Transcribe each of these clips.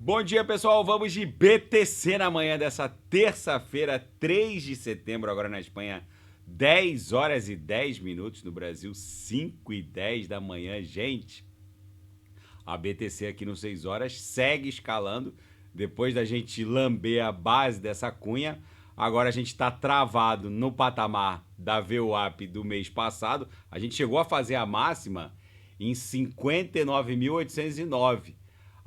Bom dia, pessoal. Vamos de BTC na manhã dessa terça-feira, 3 de setembro, agora na Espanha, 10 horas e 10 minutos, no Brasil, 5 e 10 da manhã. Gente, a BTC aqui no 6 horas segue escalando. Depois da gente lamber a base dessa cunha, agora a gente está travado no patamar da VWAP do mês passado. A gente chegou a fazer a máxima em 59.809.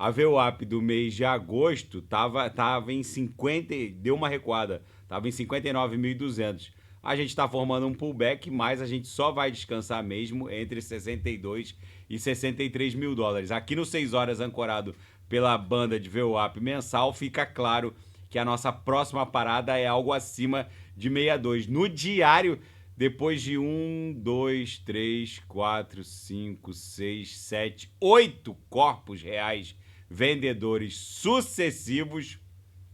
A VWAP do mês de agosto tava em 50, deu uma recuada, tava em 59.200. A gente está formando um pullback, mas a gente só vai descansar mesmo entre 62 e 63 mil dólares. Aqui no 6 horas, ancorado pela banda de VWAP mensal, fica claro que a nossa próxima parada é algo acima de 62. No diário, depois de 1, 2, 3, 4, 5, 6, 7, 8 corpos reais vendedores sucessivos,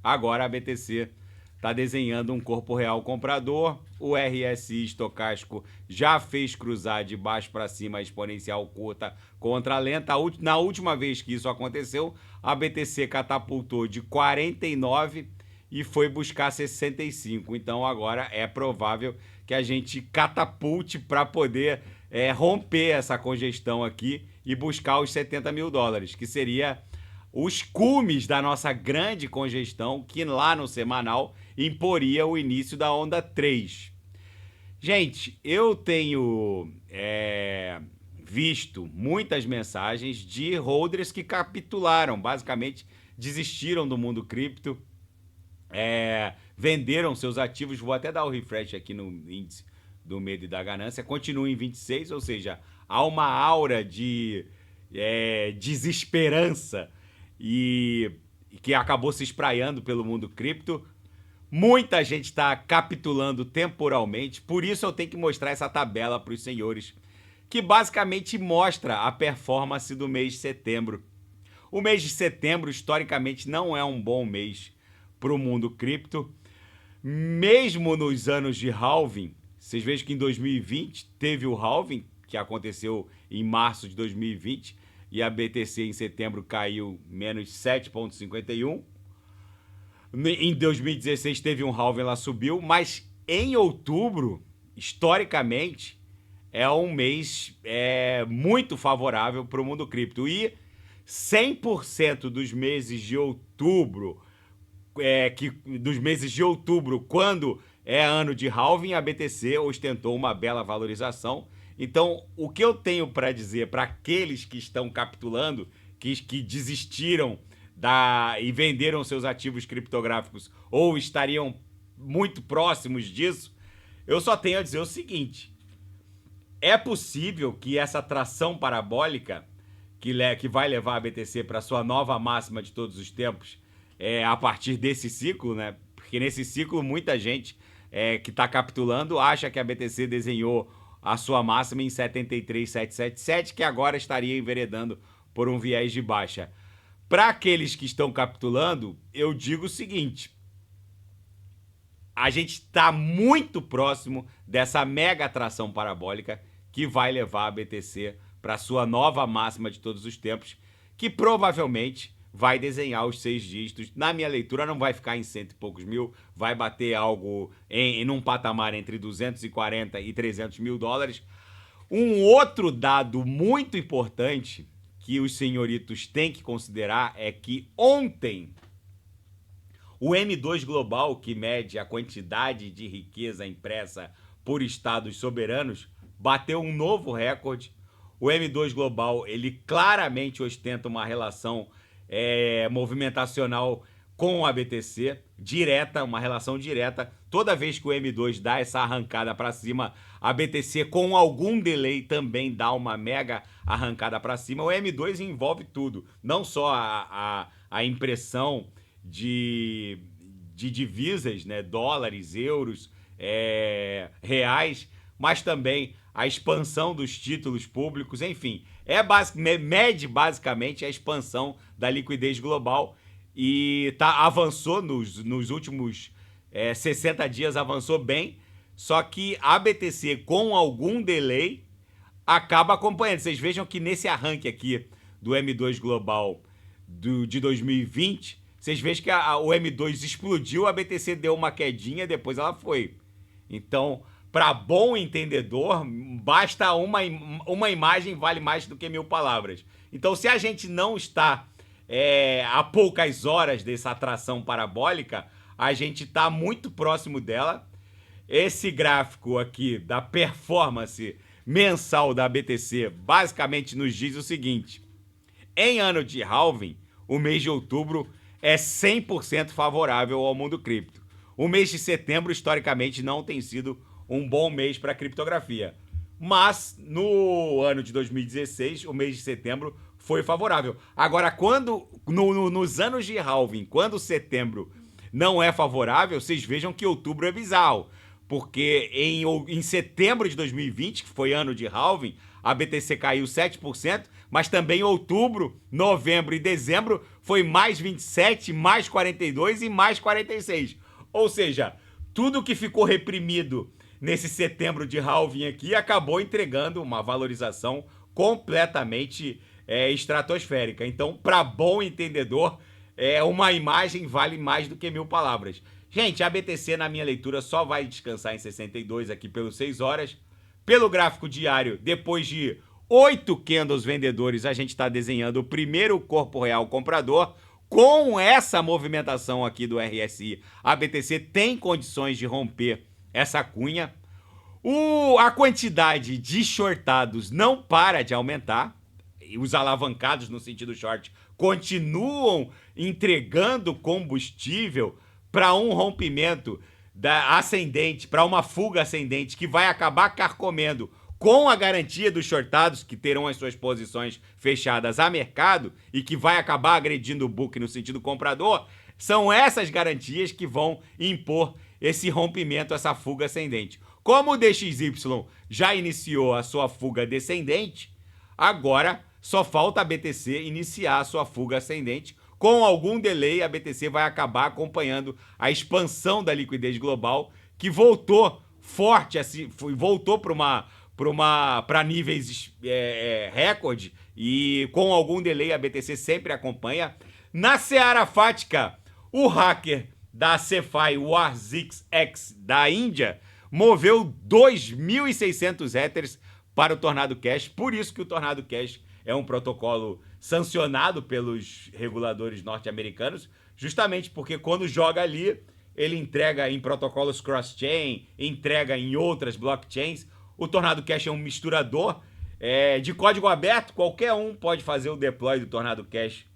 agora a BTC está desenhando um corpo real comprador. O RSI estocástico já fez cruzar de baixo para cima a exponencial curta contra a lenta. Na última vez que isso aconteceu, a BTC catapultou de 49 e foi buscar 65. Então agora é provável que a gente catapulte para poder romper essa congestão aqui e buscar os 70 mil dólares, que seria os cumes da nossa grande congestão, que lá no semanal imporia o início da onda 3. Gente, eu tenho visto muitas mensagens de holders que capitularam, basicamente desistiram do mundo cripto, venderam seus ativos. Vou até dar o refresh aqui no índice do medo e da ganância, continua em 26, ou seja, há uma aura de desesperança e que acabou se espraiando pelo mundo cripto. Muita gente está capitulando temporalmente, por isso eu tenho que mostrar essa tabela para os senhores, que basicamente mostra a performance do mês de setembro. O mês de setembro, historicamente, não é um bom mês para o mundo cripto. Mesmo nos anos de halving, vocês vejam que em 2020 teve o halving, que aconteceu em março de 2020, e a BTC em setembro caiu menos 7,51. Em 2016 teve um halving, ela subiu, mas em outubro, historicamente, é um mês muito favorável para o mundo cripto. E 100% dos meses de outubro, quando é ano de halving, a BTC ostentou uma bela valorização. Então, o que eu tenho para dizer para aqueles que estão capitulando, que desistiram e venderam seus ativos criptográficos ou estariam muito próximos disso, eu só tenho a dizer o seguinte: é possível que essa tração parabólica que vai levar a BTC para sua nova máxima de todos os tempos, a partir desse ciclo, né? Porque nesse ciclo muita gente que está capitulando acha que a BTC desenhou a sua máxima em 73.777, que agora estaria enveredando por um viés de baixa. Para aqueles que estão capitulando, eu digo o seguinte: a gente está muito próximo dessa mega atração parabólica que vai levar a BTC para sua nova máxima de todos os tempos, que provavelmente vai desenhar os 6 dígitos. Na minha leitura, não vai ficar em cento e poucos mil, vai bater algo em um patamar entre 240 e 300 mil dólares. Um outro dado muito importante que os senhoritos têm que considerar é que ontem o M2 Global, que mede a quantidade de riqueza impressa por estados soberanos, bateu um novo recorde. O M2 Global, ele claramente ostenta uma relação movimentacional com a BTC, direta, uma relação direta. Toda vez que o M2 dá essa arrancada para cima, a BTC com algum delay também dá uma mega arrancada para cima. O M2 envolve tudo, não só a impressão de divisas, né, dólares, euros, reais, mas também a expansão dos títulos públicos, enfim, mede basicamente a expansão da liquidez global e avançou nos últimos 60 dias, avançou bem, só que a BTC com algum delay acaba acompanhando. Vocês vejam que nesse arranque aqui do M2 Global de 2020, vocês veem que o M2 explodiu, a BTC deu uma quedinha, depois ela foi. Então, para bom entendedor, basta uma imagem vale mais do que 1000 palavras. Então, se a gente não está a poucas horas dessa atração parabólica, a gente está muito próximo dela. Esse gráfico aqui da performance mensal da BTC basicamente nos diz o seguinte: em ano de halving, o mês de outubro é 100% favorável ao mundo cripto. O mês de setembro, historicamente, não tem sido um bom mês para criptografia. Mas, no ano de 2016, o mês de setembro foi favorável. Agora, quando nos anos de halving, quando setembro não é favorável, vocês vejam que outubro é bizarro. Porque em setembro de 2020, que foi ano de halving, a BTC caiu 7%, mas também outubro, novembro e dezembro foi mais 27, mais 42 e mais 46. Ou seja, tudo que ficou reprimido nesse setembro de halving aqui acabou entregando uma valorização completamente estratosférica. Então, para bom entendedor, uma imagem vale mais do que 1000 palavras. Gente, a BTC, na minha leitura, só vai descansar em 62 aqui pelos 6 horas. Pelo gráfico diário, depois de 8 candles vendedores, a gente está desenhando o primeiro corpo real comprador. Com essa movimentação aqui do RSI, a BTC tem condições de romper essa cunha. A quantidade de shortados não para de aumentar. Os alavancados no sentido short continuam entregando combustível para um rompimento ascendente, para uma fuga ascendente que vai acabar carcomendo, com a garantia dos shortados que terão as suas posições fechadas a mercado e que vai acabar agredindo o book no sentido comprador. São essas garantias que vão impor esse rompimento, essa fuga ascendente. Como o DXY já iniciou a sua fuga descendente, agora só falta a BTC iniciar a sua fuga ascendente. Com algum delay, a BTC vai acabar acompanhando a expansão da liquidez global, que voltou forte, assim, voltou para níveis recorde, e com algum delay a BTC sempre acompanha. Na seara fática, o hacker da CeFi Warzix X da Índia moveu 2.600 Ethers para o Tornado Cash. Por isso que o Tornado Cash é um protocolo sancionado pelos reguladores norte-americanos, justamente porque quando joga ali, ele entrega em protocolos cross-chain, entrega em outras blockchains. O Tornado Cash é um misturador de código aberto, qualquer um pode fazer o deploy do Tornado Cash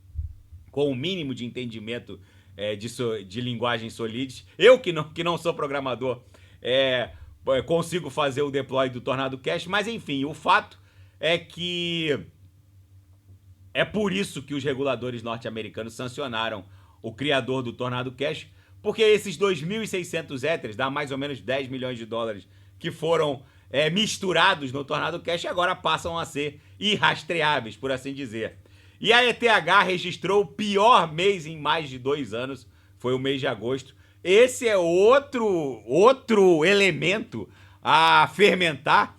com o mínimo de entendimento de linguagem Solidity. Eu que não sou programador, consigo fazer o deploy do Tornado Cash, mas enfim, o fato é que é por isso que os reguladores norte-americanos sancionaram o criador do Tornado Cash, porque esses 2.600 Ethers, dá mais ou menos 10 milhões de dólares, que foram misturados no Tornado Cash, agora passam a ser irrastreáveis, por assim dizer. E a ETH registrou o pior mês em mais de 2 anos, foi o mês de agosto. Esse é outro elemento a fermentar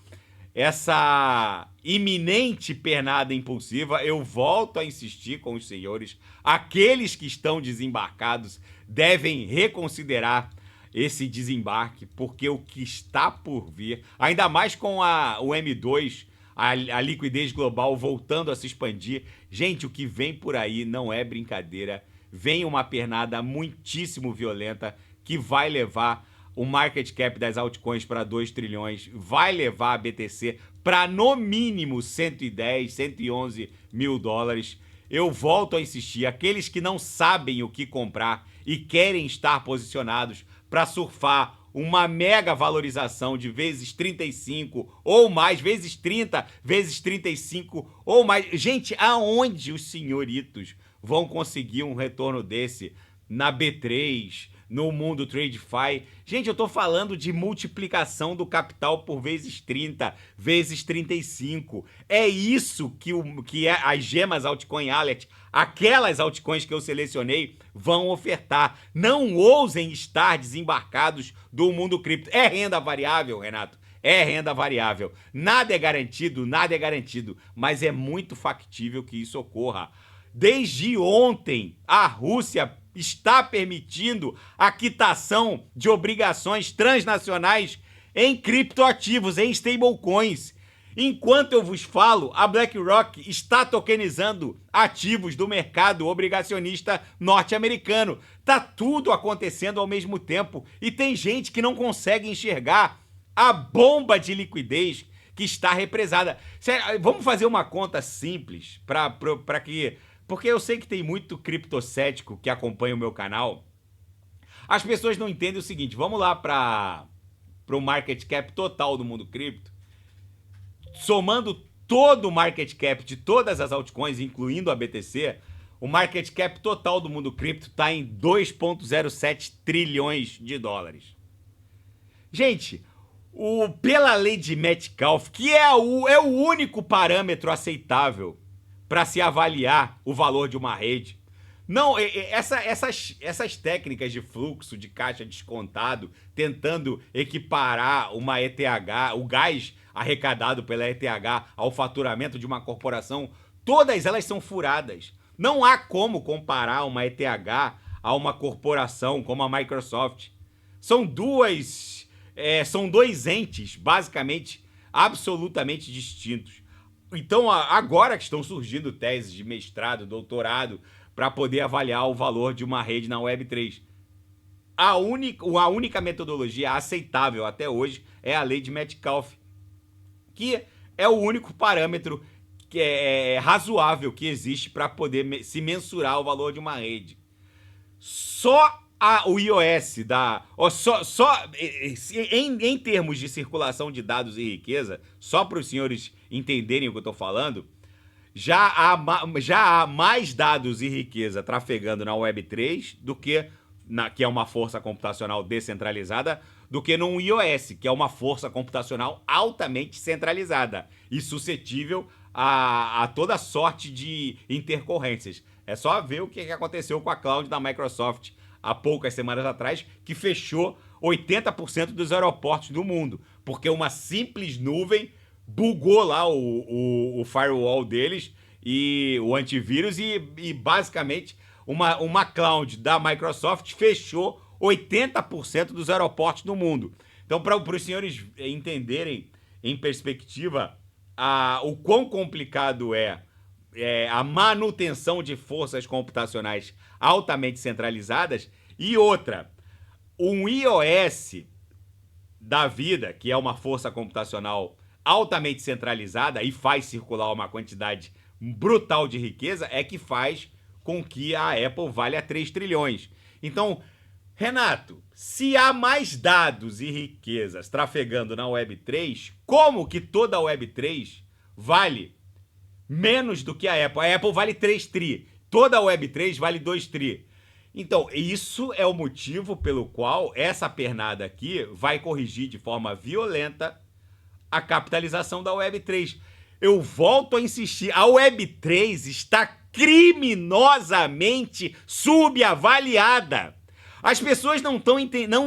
essa iminente pernada impulsiva. Eu volto a insistir com os senhores, aqueles que estão desembarcados devem reconsiderar esse desembarque, porque o que está por vir, ainda mais com o M2, a liquidez global voltando a se expandir, gente, o que vem por aí não é brincadeira. Vem uma pernada muitíssimo violenta que vai levar o market cap das altcoins para 2 trilhões, vai levar a BTC para no mínimo 110, 111 mil dólares. Eu volto a insistir, aqueles que não sabem o que comprar e querem estar posicionados para surfar uma mega valorização de vezes 35 ou mais, vezes 30, vezes 35 ou mais. Gente, aonde os senhoritos vão conseguir um retorno desse na B3, no mundo TradeFi? Gente, eu tô falando de multiplicação do capital por vezes 30, vezes 35. É isso que as gemas Altcoin Alert, aquelas altcoins que eu selecionei, vão ofertar. Não ousem estar desembarcados do mundo cripto. É renda variável, Renato? É renda variável. Nada é garantido, mas é muito factível que isso ocorra. Desde ontem, a Rússia está permitindo a quitação de obrigações transnacionais em criptoativos, em stablecoins. Enquanto eu vos falo, a BlackRock está tokenizando ativos do mercado obrigacionista norte-americano. Tá tudo acontecendo ao mesmo tempo e tem gente que não consegue enxergar a bomba de liquidez que está represada. Vamos fazer uma conta simples para que... Porque eu sei que tem muito criptocético que acompanha o meu canal. As pessoas não entendem o seguinte, vamos lá para o market cap total do mundo cripto. Somando todo o market cap de todas as altcoins, incluindo a BTC, o market cap total do mundo cripto está em 2,07 trilhões de dólares. Gente, pela lei de Metcalfe, que é o único parâmetro aceitável para se avaliar o valor de uma rede, não, essas técnicas de fluxo de caixa descontado, tentando equiparar uma ETH, o gás arrecadado pela ETH ao faturamento de uma corporação, todas elas são furadas. Não há como comparar uma ETH a uma corporação como a Microsoft. São dois entes, basicamente, absolutamente distintos. Então, agora que estão surgindo teses de mestrado, doutorado, para poder avaliar o valor de uma rede na Web3. A única metodologia aceitável até hoje é a lei de Metcalfe, que é o único parâmetro que é razoável que existe para poder se mensurar o valor de uma rede. Só o iOS em termos de circulação de dados e riqueza, só para os senhores entenderem o que eu estou falando, já há mais dados e riqueza trafegando na Web3 do que que é uma força computacional descentralizada, do que no iOS, que é uma força computacional altamente centralizada e suscetível a toda sorte de intercorrências. É só ver o que aconteceu com a cloud da Microsoft há poucas semanas atrás, que fechou 80% dos aeroportos do mundo, porque uma simples nuvem bugou lá o firewall deles e o antivírus e basicamente uma cloud da Microsoft fechou 80% dos aeroportos do mundo. Então, para os senhores entenderem em perspectiva o quão complicado é a manutenção de forças computacionais altamente centralizadas, e outra, um iOS da vida, que é uma força computacional altamente centralizada e faz circular uma quantidade brutal de riqueza, é que faz com que a Apple valha 3 trilhões. Então, Renato, se há mais dados e riquezas trafegando na Web3, como que toda a Web3 vale menos do que a Apple? A Apple vale 3 tri, toda a Web3 vale 2 tri. Então, isso é o motivo pelo qual essa pernada aqui vai corrigir de forma violenta a capitalização da Web3. Eu volto a insistir, a Web3 está criminosamente subavaliada. As pessoas não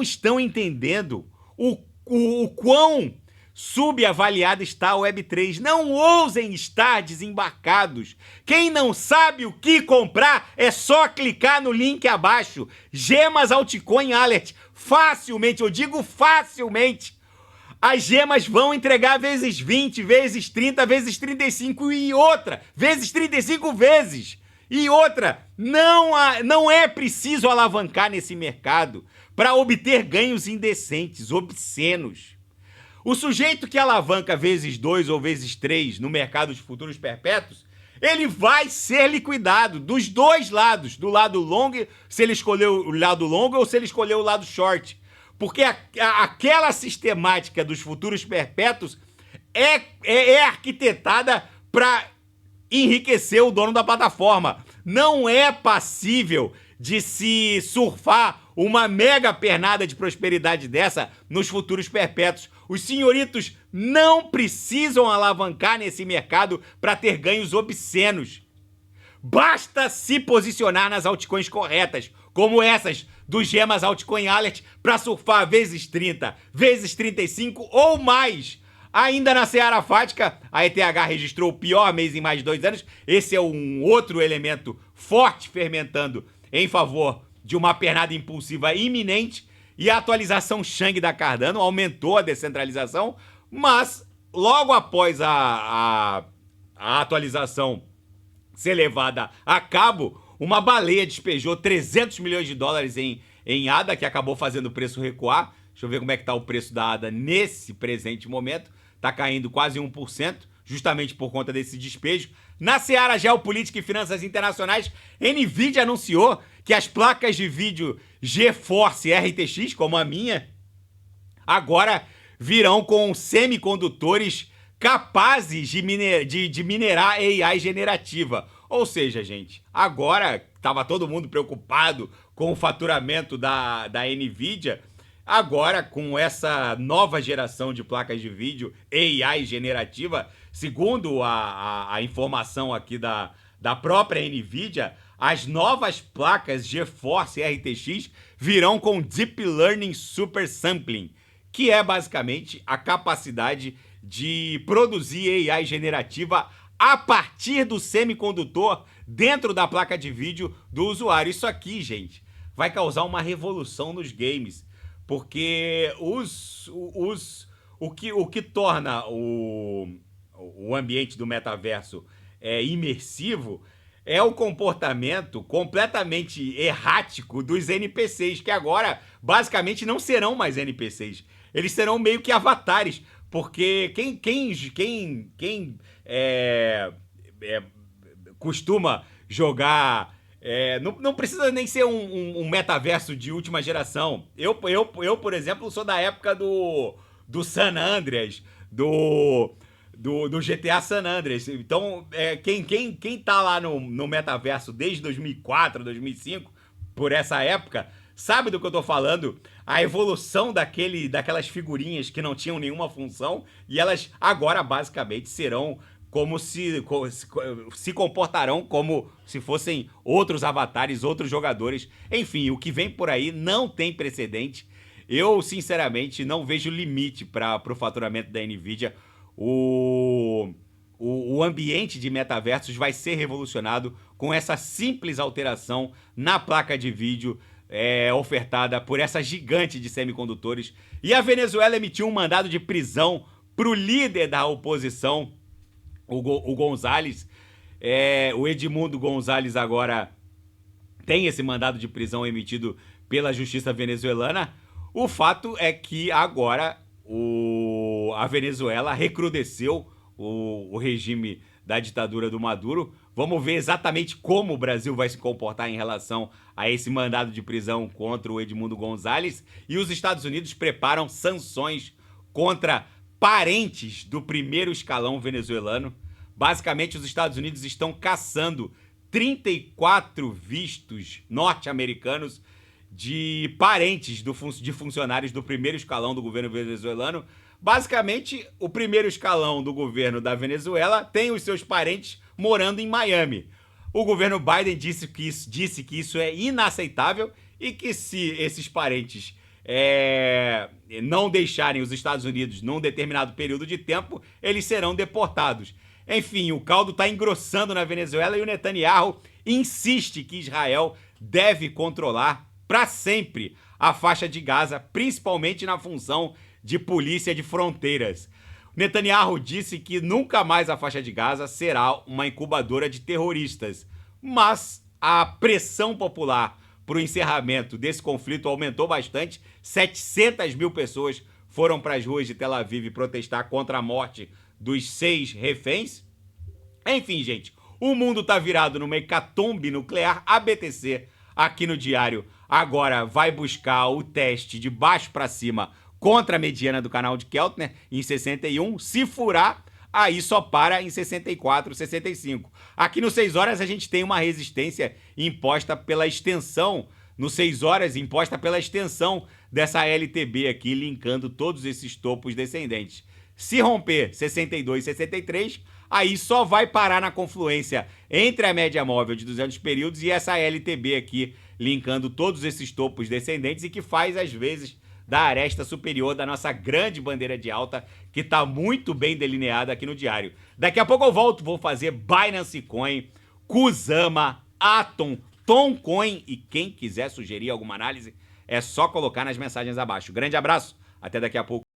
estão entendendo o quão subavaliada está a Web3. Não ousem estar desembarcados. Quem não sabe o que comprar, é só clicar no link abaixo. Gemas Altcoin Alert. Facilmente, eu digo facilmente. As gemas vão entregar vezes 20, vezes 30, vezes 35 e outra, vezes 35 vezes. E outra, não é preciso alavancar nesse mercado para obter ganhos indecentes, obscenos. O sujeito que alavanca vezes 2 ou vezes 3 no mercado de futuros perpétuos, ele vai ser liquidado dos dois lados, do lado long, se ele escolheu o lado longo ou se ele escolheu o lado short. Porque aquela sistemática dos futuros perpétuos é arquitetada para enriquecer o dono da plataforma. Não é passível de se surfar uma mega pernada de prosperidade dessa nos futuros perpétuos. Os senhoritos não precisam alavancar nesse mercado para ter ganhos obscenos. Basta se posicionar nas altcoins corretas, como essas dos Gemas Altcoin Alert, para surfar vezes 30, vezes 35 ou mais Ainda na seara fática, a ETH registrou o pior mês em mais de 2 anos. Esse é um outro elemento forte fermentando em favor de uma pernada impulsiva iminente. E a atualização Shang da Cardano aumentou a descentralização, mas logo após a atualização ser levada a cabo, uma baleia despejou 300 milhões de dólares em ADA, que acabou fazendo o preço recuar. Deixa eu ver como é que está o preço da ADA nesse presente momento. Está caindo quase 1%, justamente por conta desse despejo. Na seara geopolítica e finanças internacionais, NVIDIA anunciou que as placas de vídeo GeForce RTX, como a minha, agora virão com semicondutores capazes de minerar AI generativa. Ou seja, gente, agora estava todo mundo preocupado com o faturamento da NVIDIA. Agora, com essa nova geração de placas de vídeo AI generativa, segundo a informação aqui da própria NVIDIA, as novas placas GeForce RTX virão com Deep Learning Super Sampling, que é basicamente a capacidade de produzir AI generativa a partir do semicondutor dentro da placa de vídeo do usuário. Isso aqui, gente, vai causar uma revolução nos games. Porque o que torna o ambiente do metaverso imersivo é o comportamento completamente errático dos NPCs, que agora basicamente não serão mais NPCs. Eles serão meio que avatares, porque quem costuma jogar... não precisa nem ser um metaverso de última geração. Eu, por exemplo, sou da época do San Andreas, do GTA San Andreas. Então, quem tá lá no metaverso desde 2004, 2005, por essa época, sabe do que eu tô falando. A evolução daquelas figurinhas que não tinham nenhuma função, e elas agora basicamente serão... como se comportarão como se fossem outros avatares, outros jogadores. Enfim, o que vem por aí não tem precedente. Eu, sinceramente, não vejo limite para o faturamento da NVIDIA. O ambiente de metaversos vai ser revolucionado com essa simples alteração na placa de vídeo ofertada por essa gigante de semicondutores. E a Venezuela emitiu um mandado de prisão para o líder da oposição, o Gonzalez. O Edmundo Gonzalez agora tem esse mandado de prisão emitido pela justiça venezuelana. O fato é que agora a Venezuela recrudesceu o regime da ditadura do Maduro. Vamos ver exatamente como o Brasil vai se comportar em relação a esse mandado de prisão contra o Edmundo Gonzalez. E os Estados Unidos preparam sanções contra parentes do primeiro escalão venezuelano. Basicamente, os Estados Unidos estão caçando 34 vistos norte-americanos de parentes de funcionários do primeiro escalão do governo venezuelano. Basicamente, o primeiro escalão do governo da Venezuela tem os seus parentes morando em Miami. O governo Biden disse que isso é inaceitável e que se esses parentes não deixarem os Estados Unidos num determinado período de tempo, eles serão deportados. Enfim, o caldo está engrossando na Venezuela e o Netanyahu insiste que Israel deve controlar para sempre a faixa de Gaza, principalmente na função de polícia de fronteiras. Netanyahu disse que nunca mais a faixa de Gaza será uma incubadora de terroristas, mas a pressão popular para o encerramento desse conflito aumentou bastante. 700 mil pessoas foram para as ruas de Tel Aviv protestar contra a morte dos 6 reféns. Enfim, gente, o mundo tá virado numa hecatombe nuclear. A BTC, aqui no Diário, agora vai buscar o teste de baixo para cima contra a mediana do canal de Keltner em 61. Se furar, aí só para em 64, 65. Aqui no 6 horas a gente tem uma resistência imposta pela extensão, no 6 horas imposta pela extensão dessa LTB aqui, linkando todos esses topos descendentes. Se romper 62, 63, aí só vai parar na confluência entre a média móvel de 200 períodos e essa LTB aqui, linkando todos esses topos descendentes e que faz, às vezes, da aresta superior da nossa grande bandeira de alta, que está muito bem delineada aqui no diário. Daqui a pouco eu volto, vou fazer Binance Coin, Kusama, Atom, Toncoin, e quem quiser sugerir alguma análise, é só colocar nas mensagens abaixo. Grande abraço, até daqui a pouco.